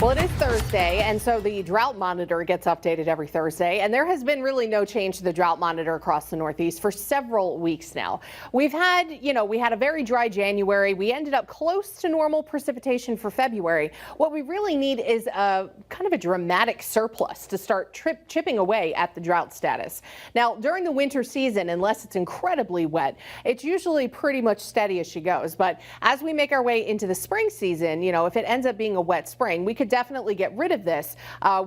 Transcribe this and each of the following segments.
Well, it is Thursday, and so the drought monitor gets updated every Thursday, and there has been really no change to the drought monitor across the Northeast for several weeks now. We've had, we had a very dry January. We ended up close to normal precipitation for February. What we really need is a kind of a dramatic surplus to start chipping away at the drought status. Now, during the winter season, unless it's incredibly wet, it's usually pretty much steady as she goes. But as we make our way into the spring season, if it ends up being a wet spring, we could definitely get rid of this.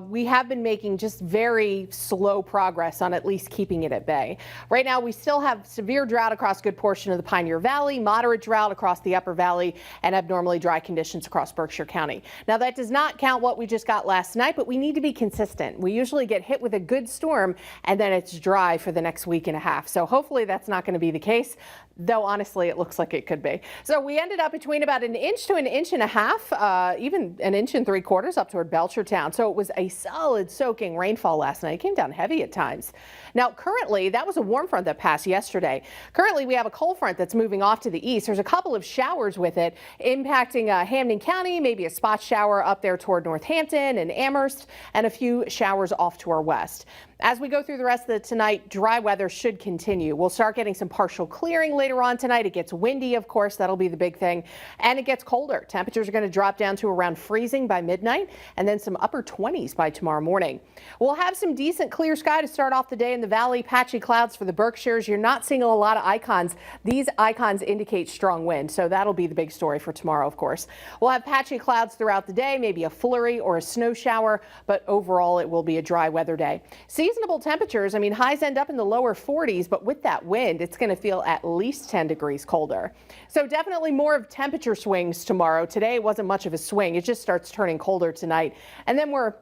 We have been making just very slow progress on at least keeping it at bay. Right now, we still have severe drought across a good portion of the Pioneer Valley, moderate drought across the Upper Valley, and abnormally dry conditions across Berkshire County. Now, that does not count what we just got last night, but we need to be consistent. We usually get hit with a good storm, and then it's dry for the next week and a half. So hopefully that's not going to be the case, though honestly it looks like it could be. So we ended up between about an inch to an inch and a half, even an inch and 3/4 up toward Belchertown. So it was a solid soaking rainfall last night. It came down heavy at times. Now currently, that was a warm front that passed yesterday. Currently we have a cold front that's moving off to the east. There's a couple of showers with it impacting Hamden County, maybe a spot shower up there toward Northampton and Amherst, and a few showers off to our west. As we go through the rest of the tonight, dry weather should continue. We'll start getting some partial clearing later on tonight. It gets windy, of course, that'll be the big thing, and it gets colder. Temperatures are going to drop down to around freezing by midnight and then some upper 20s by tomorrow morning. We'll have some decent clear sky to start off the day in the valley, patchy clouds for the Berkshires. You're not seeing a lot of icons. These icons indicate strong wind, so that'll be the big story for tomorrow, of course. We'll have patchy clouds throughout the day, maybe a flurry or a snow shower, but overall it will be a dry weather day. Seasonable temperatures, highs end up in the lower 40s, but with that wind, it's going to feel at least 10 degrees colder. So definitely more of temperature swings tomorrow. Today wasn't much of a swing. It just starts turning colder tonight. And then we're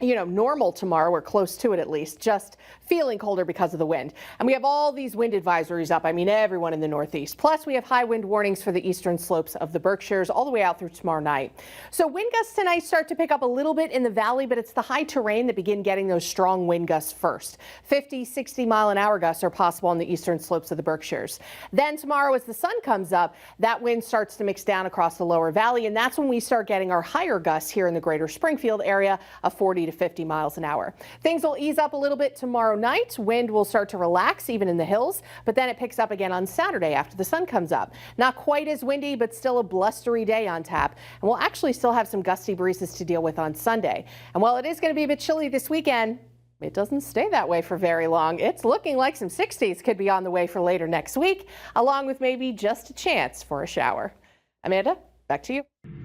normal tomorrow, or close to it at least, just feeling colder because of the wind. And we have all these wind advisories up. Everyone in the Northeast. Plus, we have high wind warnings for the eastern slopes of the Berkshires all the way out through tomorrow night. So wind gusts tonight start to pick up a little bit in the valley, but it's the high terrain that begin getting those strong wind gusts first. 50, 60-mile-an-hour gusts are possible on the eastern slopes of the Berkshires. Then tomorrow, as the sun comes up, that wind starts to mix down across the lower valley, and that's when we start getting our higher gusts here in the greater Springfield area of 40 to 50 miles an hour. Things will ease up a little bit tomorrow night. Wind will start to relax even in the hills, but then it picks up again on Saturday after the sun comes up. Not quite as windy, but still a blustery day on tap. And we'll actually still have some gusty breezes to deal with on Sunday. And while it is going to be a bit chilly this weekend, it doesn't stay that way for very long. It's looking like some 60s could be on the way for later next week, along with maybe just a chance for a shower. Amanda, back to you.